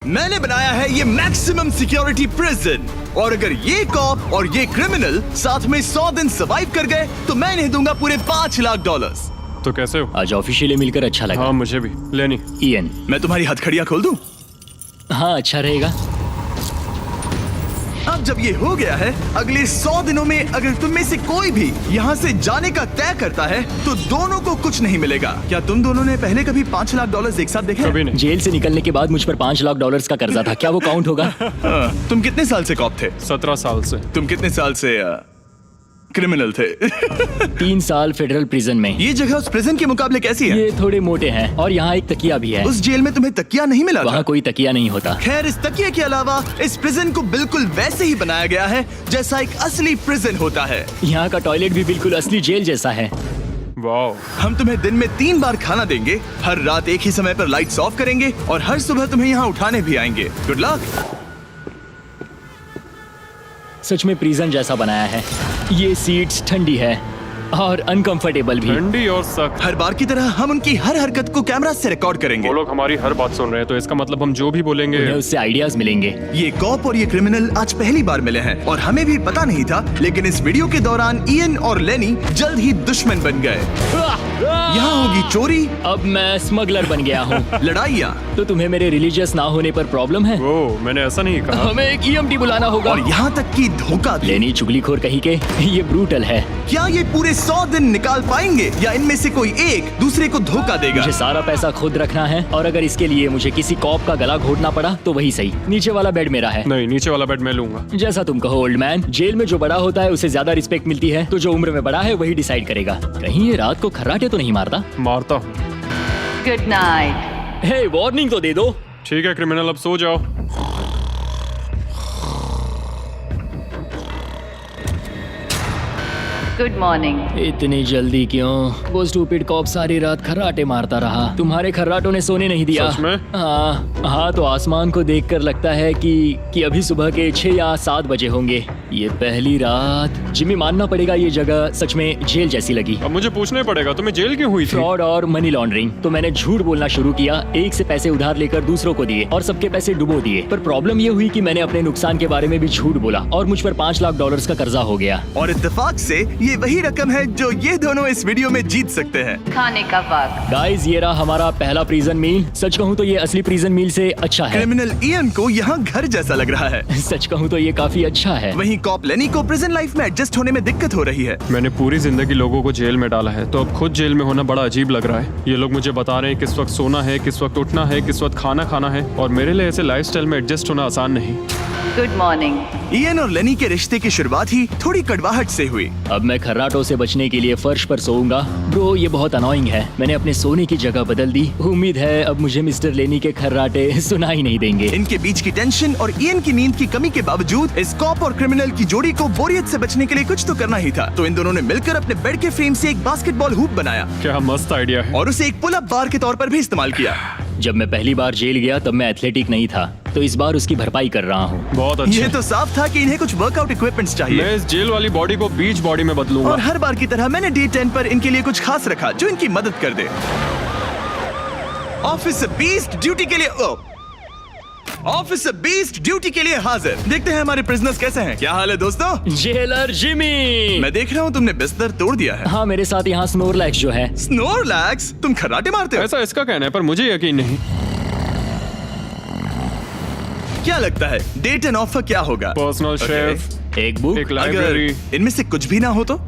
मैंने बनाया है ये मैक्सिमम सिक्योरिटी प्रिजन, और अगर ये कॉप और ये क्रिमिनल साथ में 100 दिन सर्वाइव कर गए तो मैं इन्हें दूंगा पूरे $5 लाख। तो कैसे हो? आज ऑफिशियली मिलकर अच्छा लगा। हाँ मुझे भी। लेनी इयन, मैं तुम्हारी हथकड़ियां खोल दूं? हाँ अच्छा रहेगा। अब जब ये हो गया है, अगले 100 दिनों में अगर तुम में से कोई भी यहाँ से जाने का तय करता है तो दोनों को कुछ नहीं मिलेगा। क्या तुम दोनों ने पहले कभी $5 लाख एक साथ देखे? कभी नहीं। जेल से निकलने के बाद मुझ पर $5 लाख का कर्जा था, क्या वो काउंट होगा? तुम कितने साल से कॉप थे? 17 साल से। तुम कितने साल से क्रिमिनल थे? 3 साल फेडरल प्रिजन में। ये जगह उस प्रिजन के मुकाबले कैसी है? ये थोड़े मोटे हैं और यहाँ एक तकिया भी है। उस जेल में तुम्हें तकिया नहीं मिला था? वहाँ कोई तकिया नहीं होता। खैर, इस तकिए के अलावा इस प्रिजन को बिल्कुल वैसे ही बनाया गया है जैसा एक असली प्रिजन होता है। यहाँ का टॉयलेट भी बिल्कुल असली जेल जैसा है। वाओ। हम तुम्हें दिन में 3 बार खाना देंगे, हर रात एक ही समय पर लाइट्स ऑफ करेंगे और हर सुबह तुम्हें यहाँ उठाने भी आएंगे। Good luck. सच में प्रिजन जैसा बनाया है। ये सीट्स ठंडी है और अनकंफर्टेबल भी। ठंडी और सख्त। हर बार की तरह हम उनकी हर हरकत को कैमरा से रिकॉर्ड करेंगे। वो लोग हमारी हर बात सुन रहे हैं, तो इसका मतलब हम जो भी बोलेंगे उन्हें उससे आइडियाज मिलेंगे। ये कॉप और ये क्रिमिनल आज पहली बार मिले हैं और हमें भी पता नहीं था, लेकिन इस वीडियो के दौरान इयन और लेनी जल्द ही दुश्मन बन गए। यहाँ होगी चोरी, अब मैं स्मगलर बन गया हूँ। लड़ाइयाँ, तो तुम्हें मेरे रिलीजियस ना होने पर प्रॉब्लम है? वो मैंने ऐसा नहीं कहा। हमें एक EMT बुलाना होगा। और यहाँ तक कि धोखा भी। लेनी चुगलीखोर कहीं के, ये ब्रूटल है। क्या ये पूरे 100 दिन निकाल पाएंगे या इनमें से कोई एक दूसरे को धोखा देगा? मुझे सारा पैसा खुद रखना है और अगर इसके लिए मुझे किसी कॉप का गला घोटना पड़ा तो वही सही। नीचे वाला बेड मेरा है। नहीं, नीचे वाला बेड मैं लूंगा। जैसा तुम कहो ओल्ड मैन। जेल में जो बड़ा होता है उसे ज्यादा रिस्पेक्ट मिलती है, तो जो उम्र में बड़ा है वही डिसाइड करेगा। कहीं ये रात को खर्राटे तो नहीं मारता? मारता हूँ। Good night. हे, वार्निंग तो दे दो। ठीक है क्रिमिनल, अब सो जाओ। Good morning. इतनी जल्दी क्यों? वो स्टूपिड कॉप सारी रात खर्राटे मारता रहा। तुम्हारे खर्राटों ने सोने नहीं दिया। सच में? हाँ, तो आसमान को देखकर लगता है कि अभी सुबह के 6 या 7 बजे होंगे। ये पहली रात। जिम्मी, मानना पड़ेगा ये जगह सच में जेल जैसी लगी। अब मुझे पूछना ही पड़ेगा, तुम्हें जेल क्यों हुई थी? फ्रॉड और मनी लॉन्ड्रिंग। तो मैंने झूठ बोलना शुरू किया, एक से पैसे उधार लेकर दूसरों को दिए और सबके पैसे डुबो दिए। पर प्रॉब्लम ये हुई कि मैंने अपने नुकसान के बारे में भी झूठ बोला और मुझ पर $5 लाख का कर्जा हो गया। और इत्तेफाक से ये वही रकम है जो ये दोनों इस वीडियो में जीत सकते हैं। खाने का वक्त। गाइस, ये रहा हमारा पहला प्रिजन मील। सच कहूँ तो ये असली प्रिजन मील से अच्छा है। क्रिमिनल इयन को यहाँ घर जैसा लग रहा है। सच कहूँ तो ये काफी अच्छा है। वहीं कॉप लेनी को प्रिजन लाइफ में एडजस्ट होने में दिक्कत हो रही है। मैंने पूरी जिंदगी लोगों को जेल में डाला है, तो अब खुद जेल में होना बड़ा अजीब लग रहा है। ये लोग मुझे बता रहे हैं किस वक्त सोना है, किस वक्त उठना है, किस वक्त खाना खाना है, और मेरे लिए ऐसे लाइफस्टाइल में एडजस्ट होना आसान नहीं। Good morning. इयन और लेनी के रिश्ते की शुरुआत ही थोड़ी कड़वाहट से हुई। अब मैं खर्राटों से बचने के लिए फर्श पर सोऊंगा। ब्रो, ये बहुत अनोइंग है। मैंने अपने सोने की जगह बदल दी। उम्मीद है अब मुझे मिस्टर लेनी के खर्राटे सुनाई नहीं देंगे। इनके बीच की टेंशन और इयन की नींद की कमी के बावजूद इस कॉप और क्रिमिनल की जोड़ी को बोरियत से बचने के लिए कुछ तो करना ही था। तो इन दोनों ने मिलकर अपने बेड के फ्रेम से एक बास्केटबॉल हूप बनाया क्या मस्त आइडिया है। और उसे एक पुल अप बार के तौर पर भी इस्तेमाल किया। जब मैं पहली बार जेल गया तब मैं एथलेटिक नहीं था, तो इस बार उसकी भरपाई कर रहा हूँ। बहुत अच्छा। ये तो साफ था कि इन्हें कुछ वर्कआउट इक्विपमेंट्स चाहिए। मैं इस जेल वाली बॉडी को बीच बॉडी में बदलूंगा। और हर बार की तरह मैंने डे 10 पर इनके लिए कुछ खास रखा जो इनकी मदद कर दे। ऑफिसर बीस्ट ड्यूटी के लिए ऑफिसर बीस्ट ड्यूटी के लिए हाजिर। देखते हैं हमारे प्रिजनर्स कैसे हैं। क्या हाल है दोस्तों? Jailer Jimmy. मैं देख रहा हूँ तुमने बिस्तर तोड़ दिया है। हाँ, मेरे साथ यहाँ स्नोरलैक्स जो है। स्नोरलैक्स? तुम खर्राटे मारते हो? ऐसा इसका कहना है, पर मुझे यकीन नहीं। क्या लगता है डे 10 ऑफर क्या होगा? Personal Okay. शेफ, एक बुक। एक अगर लाइब्रेरी। इनमें से कुछ भी ना हो तो?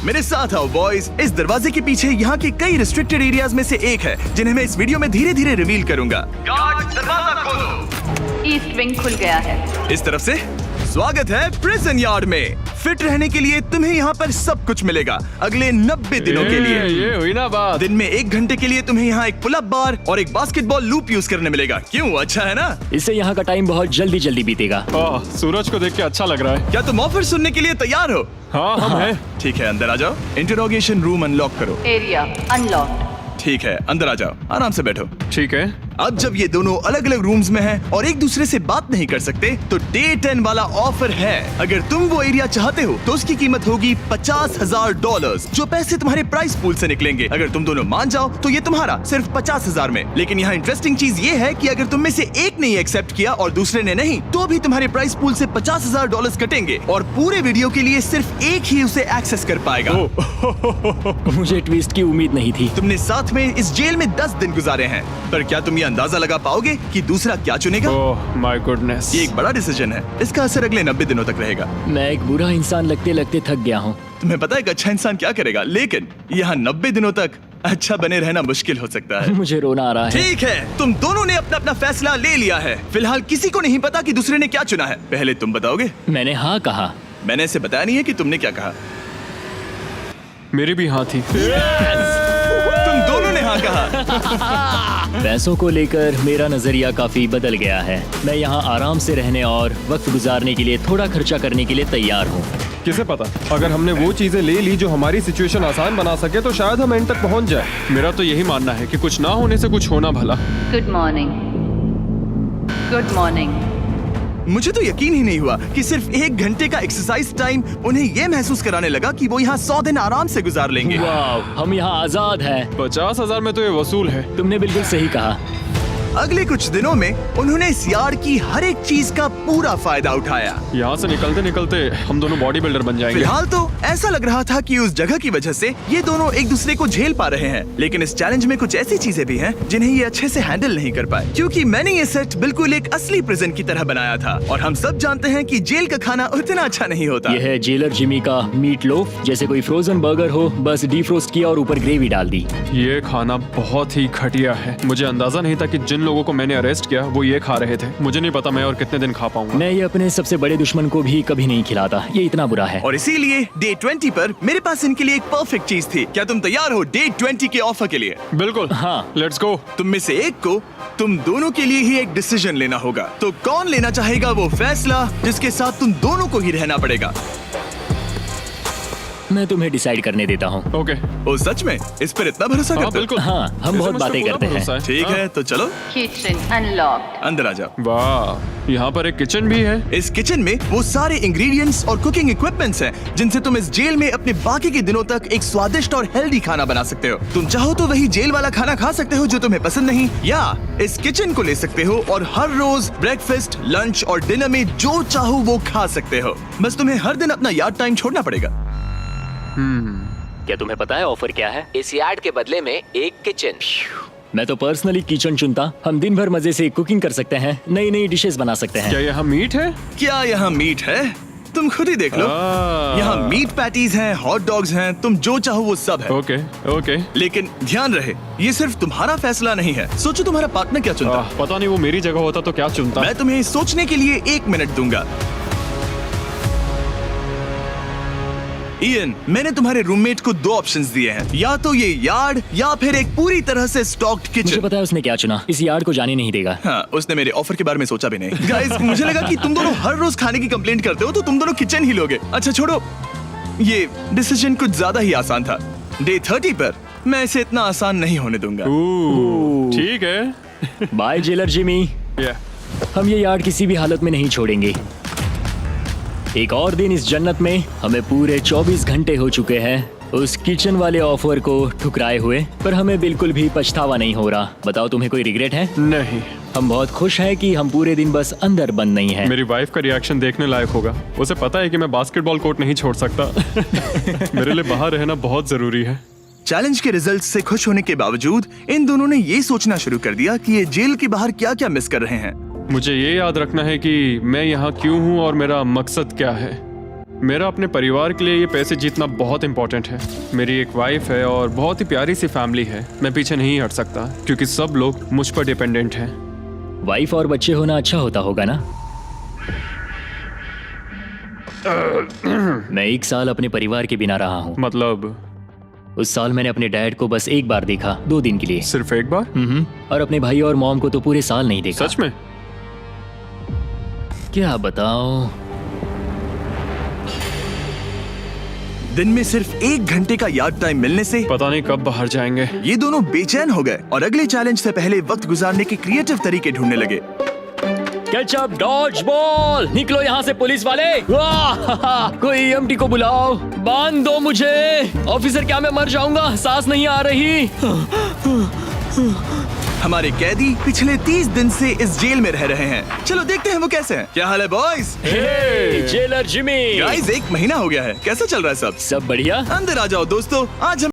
मेरे साथ आओ बॉयज। इस दरवाजे के पीछे यहाँ के कई रिस्ट्रिक्टेड एरियाज में से एक है जिन्हें मैं इस वीडियो में धीरे धीरे रिवील करूंगा। गार्ड, दरवाजा खोलो। ईस्ट विंग खुल गया है। इस तरफ से स्वागत है प्रिजन यार्ड में। फिट रहने के लिए तुम्हें यहाँ पर सब कुछ मिलेगा अगले 90 दिनों के लिए। ये हुई ना बात। दिन में 1 घंटे के लिए तुम्हें यहाँ एक पुल अप बार और एक बास्केटबॉल लूप यूज करने मिलेगा। क्यों, अच्छा है ना? इससे यहाँ का टाइम बहुत जल्दी जल्दी बीतेगा। सूरज को देख के अच्छा लग रहा है। क्या तुम ऑफर सुनने के लिए तैयार हो? हाँ, हम हैं। ठीक है, अंदर आ जाओ। इंटरोगेशन रूम अनलॉक करो। Area unlocked. ठीक है, अंदर आ जाओ, आराम से बैठो। ठीक है। अब जब ये दोनों अलग अलग रूम्स में हैं और एक दूसरे से बात नहीं कर सकते, तो डे 10 वाला ऑफर है। अगर तुम वो एरिया चाहते हो तो उसकी कीमत होगी $50,000, जो पैसे तुम्हारे प्राइस पूल से निकलेंगे। अगर तुम दोनों मान जाओ तो ये तुम्हारा सिर्फ 50,000 में। लेकिन यहाँ इंटरेस्टिंग चीज ये है कि अगर तुम में से एक ने एक्सेप्ट किया और दूसरे ने नहीं, तो भी तुम्हारे प्राइस पूल से $50,000 कटेंगे और पूरे वीडियो के लिए सिर्फ एक ही उसे एक्सेस कर पाएगा। मुझे ट्विस्ट की उम्मीद नहीं थी। तुमने साथ में इस जेल में 10 दिन गुजारे हैं, पर क्या तुम ये अंदाजा लगा पाओगे कि दूसरा क्या चुनेगा? Oh my goodness. ये एक बड़ा डिसीजन है। इसका असर अगले 90 दिनों तक रहेगा। मैं एक बुरा इंसान लगते लगते थक गया हूँ। तुम्हें पता है एक अच्छा इंसान क्या करेगा, लेकिन यहाँ 90 दिनों तक अच्छा बने रहना मुश्किल हो सकता है। मुझे रोना आ रहा है। ठीक है, तुम दोनों ने अपना अपना फैसला ले लिया है। फिलहाल किसी को नहीं पता कि दूसरे ने क्या चुना है। पहले तुम बताओगे? मैंने हाँ कहा। मैंने इसे बताया नहीं है कि तुमने क्या कहा। मेरी भी हाँ थी। तुम दोनों ने हाँ कहा। पैसों को लेकर मेरा नजरिया काफी बदल गया है। मैं यहाँ आराम से रहने और वक्त गुजारने के लिए थोड़ा खर्चा करने के लिए तैयार हूँ। किसे पता, अगर हमने वो चीजें ले ली जो हमारी सिचुएशन आसान बना सके तो शायद हम एंड तक पहुंच जाए। मेरा तो यही मानना है कि कुछ ना होने से कुछ होना भला। Good morning. Good morning. मुझे तो यकीन ही नहीं हुआ कि सिर्फ 1 घंटे का एक्सरसाइज टाइम उन्हें ये महसूस कराने लगा कि वो यहाँ 100 दिन आराम से गुजार लेंगे। वाह, हम यहाँ आजाद हैं। 50,000 में तो ये वसूल है। तुमने बिल्कुल सही कहा। अगले कुछ दिनों में उन्होंने इस यार्ड की हर एक चीज का पूरा फायदा उठाया। यहाँ से निकलते निकलते हम दोनों बॉडी बिल्डर बन जाएंगे। फिलहाल तो ऐसा लग रहा था कि उस जगह की वजह से ये दोनों एक दूसरे को झेल पा रहे हैं, लेकिन इस चैलेंज में कुछ ऐसी चीजें भी हैं जिन्हें ये अच्छे से हैंडल नहीं कर पाए, क्योंकि मैंने ये सेट बिल्कुल एक असली प्रिजन की तरह बनाया था। और हम सब जानते हैं कि जेल का खाना उतना अच्छा नहीं होता। यह है जेलर जिमी का मीट लोफ, जैसे कोई फ्रोजन बर्गर हो, बस डीफ्रोस्ट किया और ऊपर ग्रेवी डाल दी। ये खाना बहुत ही घटिया है। मुझे अंदाजा नहीं था कि जिन लोगों को मैंने अरेस्ट किया वो ये खा रहे थे। मुझे नहीं पता मैं और कितने दिन खा पाऊंगा। मैं ये अपने सबसे बड़े दुश्मन को भी कभी नहीं खिलाता, ये इतना बुरा है। और इसीलिए डे 20 पर मेरे पास इनके लिए एक परफेक्ट चीज थी। क्या तुम तैयार हो डे 20 के ऑफर के लिए? बिल्कुल हाँ। Let's go. तुम में से एक को तुम दोनों के लिए ही एक डिसीजन लेना होगा। तो कौन लेना चाहेगा वो फैसला जिसके साथ तुम दोनों को ही रहना पड़ेगा? मैं तुम्हें डिसाइड करने देता हूँ। ओके। ओ सच में इस पर इतना भरोसा हाँ करते हो? बिल्कुल। हाँ, हम बहुत बातें करते हैं। ठीक है, तो चलो Kitchen unlocked. अंदर आ जाओ। वाह, यहाँ पर एक किचन भी है। इस किचन में वो सारे इंग्रेडिएंट्स और कुकिंग इक्विपमेंट्स हैं जिनसे तुम इस जेल में अपने बाकी के दिनों तक एक स्वादिष्ट और हेल्दी खाना बना सकते हो। तुम चाहो तो वही जेल वाला खाना खा सकते हो जो तुम्हें पसंद नहीं, या इस किचन को ले सकते हो और हर रोज ब्रेकफास्ट, लंच और डिनर में जो चाहो वो खा सकते हो। बस तुम्हें हर दिन अपना यार्ड टाइम छोड़ना पड़ेगा। क्या तुम्हें पता है ऑफर क्या है? इस यार्ड के बदले में एक किचन। मैं तो पर्सनली किचन चुनता। हम दिन भर मजे से कुकिंग कर सकते हैं, नई नई डिशेस बना सकते हैं। क्या यहाँ मीट है? क्या यहाँ मीट है? तुम खुद ही देख लो। यहाँ मीट पैटीज हैं, हॉट डॉग्स हैं, तुम जो चाहो वो सब है। Okay okay. लेकिन ध्यान रहे, ये सिर्फ तुम्हारा फैसला नहीं है। सोचो तुम्हारा पार्टनर क्या चुनता। पता नहीं वो मेरी जगह होता तो क्या चुनता। मैं तुम्हें सोचने के लिए 1 मिनट दूंगा। इयन, मैंने तुम्हारे रूममेट को 2 ऑप्शंस दिए हैं, या तो ये यार्ड या फिर एक पूरी तरह से स्टॉक्ड मुझे किचन। पता है उसने क्या चुना। इस यार्ड को जाने नहीं देगा। हाँ, उसने मेरे ऑफर के बारे में सोचा भी नहीं। गाइस, मुझे लगा कि तुम दोनों हर रोज खाने की कंप्लेंट करते हो तो तुम दोनों किचन ही लोगे। अच्छा छोड़ो, ये डिसीजन कुछ ज्यादा ही आसान था। डे 30 पर मैं इसे इतना आसान नहीं होने दूंगा। ठीक है। Bye jailer Jimmy. हम ये यार्ड किसी भी हालत में नहीं छोड़ेंगे। एक और दिन इस जन्नत में। हमें पूरे 24 घंटे हो चुके हैं उस किचन वाले ऑफर को ठुकराए हुए, पर हमें बिल्कुल भी पछतावा नहीं हो रहा। बताओ, तुम्हें कोई रिग्रेट है? नहीं। हम बहुत खुश हैं कि हम पूरे दिन बस अंदर बंद नहीं हैं। मेरी वाइफ का रिएक्शन देखने लायक होगा। उसे पता है कि मैं बास्केटबॉल कोर्ट नहीं छोड़ सकता। मेरे लिए बाहर रहना बहुत जरूरी है। चैलेंज के रिजल्ट से खुश होने के बावजूद इन दोनों ने ये सोचना शुरू कर दिया कि ये जेल के बाहर क्या क्या मिस कर रहे हैं। मुझे ये याद रखना है कि मैं यहाँ क्यों हूँ और मेरा मकसद क्या है। मेरा अपने परिवार के लिए ये पैसे जीतना बहुत इंपॉर्टेंट है। मेरी एक वाइफ है और बहुत ही प्यारी सी फैमिली है। मैं पीछे नहीं हट सकता क्योंकि सब लोग मुझ पर डिपेंडेंट हैं। वाइफ और बच्चे होना अच्छा होता होगा ना? मैं 1 साल अपने परिवार के बिना रहा हूँ। मतलब? उस साल मैंने अपने डैड को बस 1 बार देखा, 2 दिन के लिए। सिर्फ 1 बार? और अपने भाई और मॉम को तो पूरे साल नहीं देखा। सच में? क्या बताओ। दिन में सिर्फ 1 घंटे का यार्ड टाइम मिलने से पता नहीं कब बाहर जाएंगे। ये दोनों बेचैन हो गए और अगले चैलेंज से पहले वक्त गुजारने के क्रिएटिव तरीके ढूंढने लगे। केचप डॉज बॉल, निकलो यहाँ से पुलिस वाले। वाह, कोई EMT को बुलाओ, बांध दो मुझे। ऑफिसर क्या मैं मर जाऊंगा, सांस नहीं आ रही। हमारे कैदी पिछले 30 दिन से इस जेल में रह रहे हैं। चलो देखते हैं वो कैसे हैं। क्या हाल है बॉयज? हे, जेलर जिमी। गाइस 1 महीना हो गया है, कैसा चल रहा है सब? सब बढ़िया। अंदर आ जाओ दोस्तों, आज हम